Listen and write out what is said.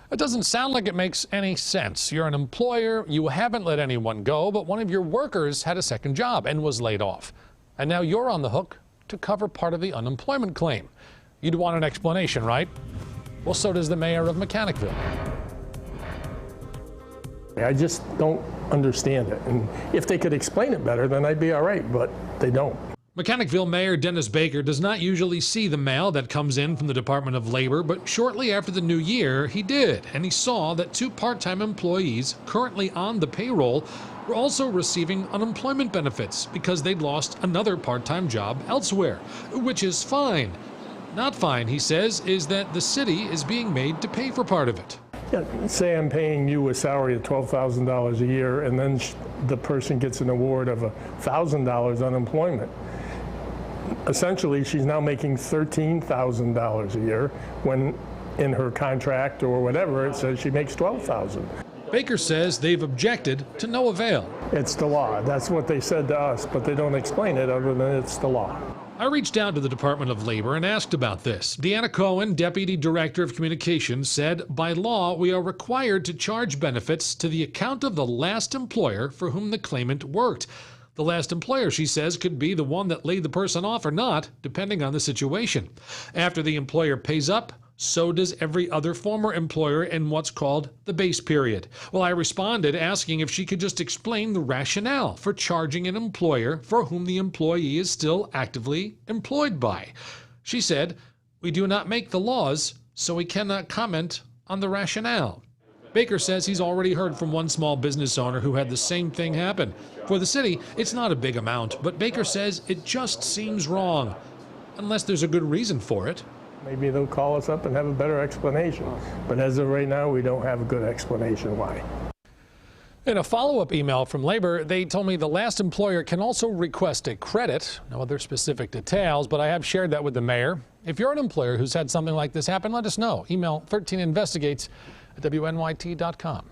It doesn't sound like it makes any sense. You're an employer, you haven't let anyone go, but one of your workers had a second job and was laid off. And now you're on the hook to cover part of the unemployment claim. You'd want an explanation, right? Well, so does the mayor of Mechanicville. I just don't understand it. And if they could explain it better, then I'd be all right, but they don't. Mechanicville Mayor Dennis Baker does not usually see the mail that comes in from the Department of Labor, but shortly after the new year, he did, and he saw that 2 part-time employees currently on the payroll were also receiving unemployment benefits because they'd lost another part-time job elsewhere, which is fine. Not fine, he says, is that the city is being made to pay for part of it. Yeah, say I'm paying you a salary of $12,000 a year, and then the person gets an award of $1,000 unemployment. Essentially, she's now making $13,000 a year when in her contract or whatever it says she makes $12,000. Baker says they've objected to no avail. It's the law. That's what they said to us, but they don't explain it other than it's the law. I reached out to the Department of Labor and asked about this. Deanna Cohen, Deputy Director of Communications, said, by law, we are required to charge benefits to the account of the last employer for whom the claimant worked. The last employer, she says, could be the one that laid the person off or not, depending on the situation. After the employer pays up, so does every other former employer in what's called the base period. Well, I responded asking if she could just explain the rationale for charging an employer for whom the employee is still actively employed by. She said, we do not make the laws, so we cannot comment on the rationale. Baker says he's already heard from one small business owner who had the same thing happen. For the city, it's not a big amount, but Baker says it just seems wrong, unless there's a good reason for it. Maybe they'll call us up and have a better explanation. But as of right now, we don't have a good explanation why. In a follow-up email from Labor, they told me the last employer can also request a credit. No other specific details, but I have shared that with the mayor. If you're an employer who's had something like this happen, let us know. Email 13investigates@wnyt.com.